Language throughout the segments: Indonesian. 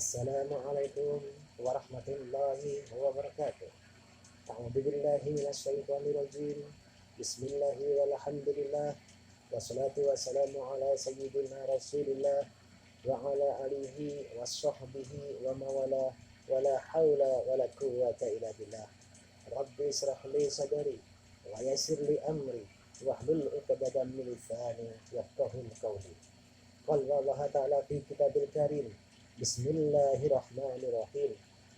Assalamualaikum warahmatullahi wabarakatuh. A'udzu billahi minasyaitonir rajim. Bismillahi walhamdulillah. Wassalatu wassalamu ala sayyidina Rasulillah wa ala alihi washabbihi wa mawala wala haula wala quwwata illa billah. Rabbi israh li sadri wa yassir li amri wahlul 'uqdatam min lisani yafqahu qawli. Qala Allah ta'ala fi kitabil karim. Bismillahirrahmanirrahim.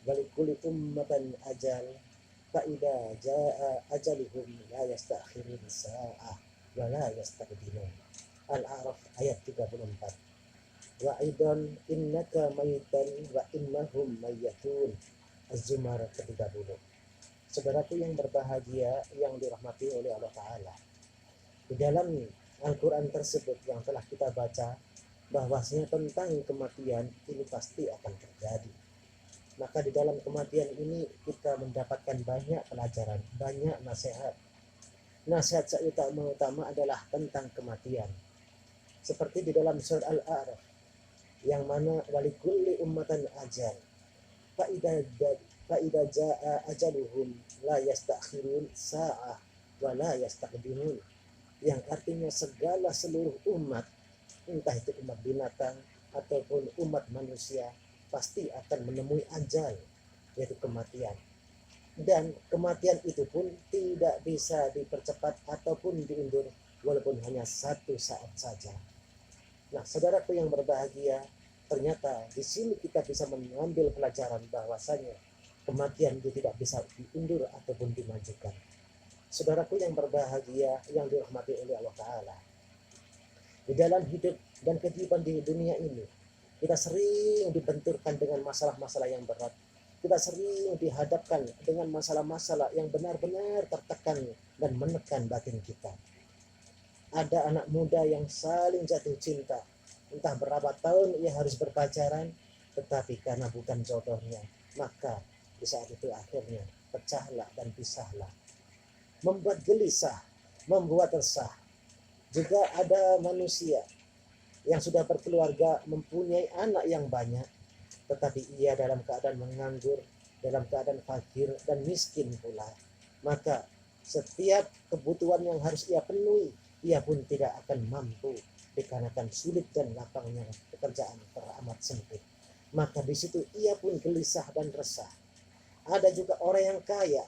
Walikulli ummatan ajal fa idza jaa ajaluhum la yastakhirun sa'ah wa la yastaqdimun. Al-A'raf ayat 34. Wa aidan innaka mayitan wa innahum mayyitun. Az-Zumar 30. Saudaraku yang berbahagia yang dirahmati oleh Allah Ta'ala, di dalam Al-Quran tersebut yang telah kita baca bahwasanya tentang kematian ini pasti akan terjadi. Maka di dalam kematian ini kita mendapatkan banyak pelajaran, banyak nasihat. Nasihat utama adalah tentang kematian. Seperti di dalam surat Al-A'raf yang mana walikulli ummatan ajal fa idza jaa ajaluhum la yastakhirun sa'ah wa la yastaqdimun, yang artinya seluruh umat, entah itu umat binatang ataupun umat manusia, pasti akan menemui ajal, yaitu kematian. Dan kematian itu pun tidak bisa dipercepat ataupun diundur walaupun hanya satu saat saja. Nah, saudaraku yang berbahagia, ternyata di sini kita bisa mengambil pelajaran bahwasanya kematian itu tidak bisa diundur ataupun dimajukan. Saudaraku yang berbahagia yang dirahmati oleh Allah Ta'ala, di dalam hidup dan kehidupan di dunia ini, kita sering dibenturkan dengan masalah-masalah yang berat. Kita sering dihadapkan dengan masalah-masalah yang benar-benar tertekan dan menekan batin kita. Ada anak muda yang saling jatuh cinta. Entah berapa tahun ia harus berpacaran, tetapi karena bukan jodohnya, maka di saat itu akhirnya pecahlah dan pisahlah. Membuat gelisah, membuat resah. Juga ada manusia yang sudah berkeluarga, mempunyai anak yang banyak, tetapi ia dalam keadaan menganggur, dalam keadaan fakir dan miskin pula. Maka setiap kebutuhan yang harus ia penuhi, ia pun tidak akan mampu dikarenakan sulit dan lapangnya pekerjaan teramat sempit. Maka di situ ia pun gelisah dan resah. Ada juga orang yang kaya.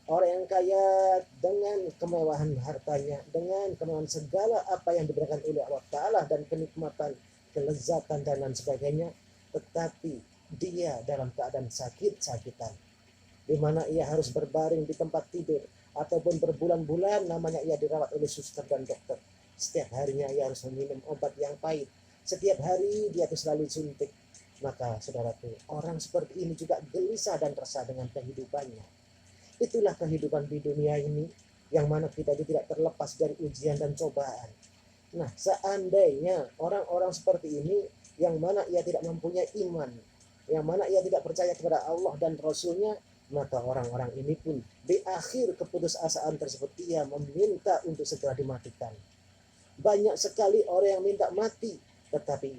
Orang yang kaya dengan kemewahan hartanya, dengan kemewahan segala apa yang diberikan oleh Allah Ta'ala dan kenikmatan, kelezatan dan lain sebagainya, tetapi dia dalam keadaan sakit-sakitan, di mana ia harus berbaring di tempat tidur ataupun berbulan-bulan namanya ia dirawat oleh suster dan dokter. Setiap harinya ia harus meminum obat yang pahit, setiap hari dia harus selalu suntik. Maka saudaraku, orang seperti ini juga gelisah dan resah dengan kehidupannya. Itulah kehidupan di dunia ini, yang mana kita tidak terlepas dari ujian dan cobaan. Nah, seandainya orang-orang seperti ini, yang mana ia tidak mempunyai iman, yang mana ia tidak percaya kepada Allah dan Rasulnya, maka orang-orang ini pun di akhir keputusasaan tersebut ia meminta untuk segera dimatikan. Banyak sekali orang yang minta mati, tetapi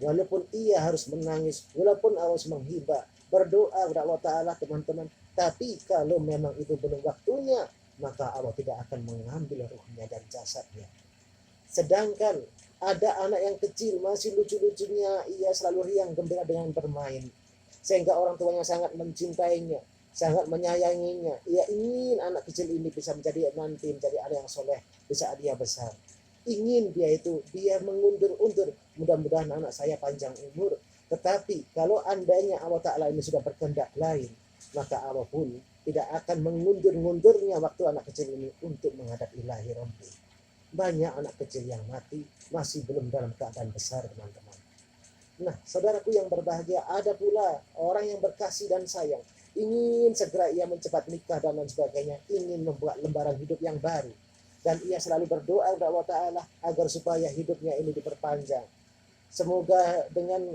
walaupun ia harus menangis, walaupun harus menghibah, berdoa kepada Allah Ta'ala, teman-teman, tapi kalau memang itu belum waktunya, maka Allah tidak akan mengambil ruhnya dan jasadnya. Sedangkan ada anak yang kecil, masih lucu-lucunya, ia selalu riang gembira dengan bermain, sehingga orang tuanya sangat mencintainya, sangat menyayanginya. Ia ingin anak kecil ini bisa menjadi anak yang soleh di saat dia besar. Ingin dia mengundur-undur, mudah-mudahan anak saya panjang umur. Tetapi kalau andainya Allah Ta'ala ini sudah berkehendak lain, maka Allah pun tidak akan mengundur-ngundurnya waktu anak kecil ini untuk menghadap ilahi Rabbi. Banyak anak kecil yang mati masih belum dalam keadaan besar, teman-teman. Nah, saudaraku yang berbahagia, ada pula orang yang berkasih dan sayang, ingin segera ia mencepat nikah dan lain sebagainya, ingin membuat lembaran hidup yang baru, dan ia selalu berdoa kepada Allah Ta'ala agar supaya hidupnya ini diperpanjang. Semoga dengan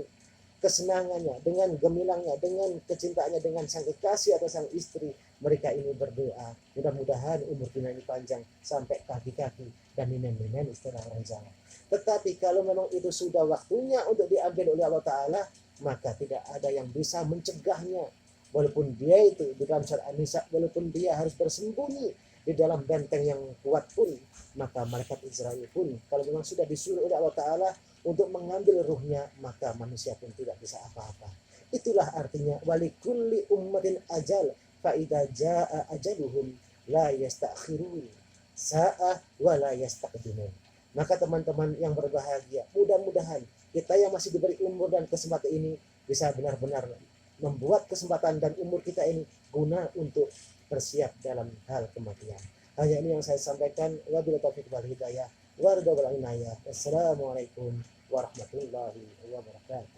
kesenangannya, dengan gemilangnya, dengan kecintaannya dengan sang kekasih atau sang istri, mereka ini berdoa, mudah-mudahan umur kita ini panjang sampai kaki-kaki dan nenek-nenek istilah orang Jawa. Tetapi kalau memang itu sudah waktunya untuk diambil oleh Allah Ta'ala, maka tidak ada yang bisa mencegahnya. Walaupun dia itu di dalam surat An-Nisa, walaupun dia harus bersembunyi di dalam benteng yang kuat pun, maka malaikat Israel pun kalau memang sudah disuruh oleh Allah Ta'ala untuk mengambil ruhnya, maka manusia pun tidak bisa apa-apa. Itulah artinya walikulli ummatin ajal fa idza jaa ajaluhum la yastakhirun sa'ah wa la yastaqdimun. Maka teman-teman yang berbahagia, mudah-mudahan kita yang masih diberi umur dan kesempatan ini bisa benar-benar membuat kesempatan dan umur kita ini guna untuk bersiap dalam hal kematian. Hanya ini yang saya sampaikan. Wabillahi taufiq wal hidayah. Wassalamualaikum warahmatullahi wabarakatuh.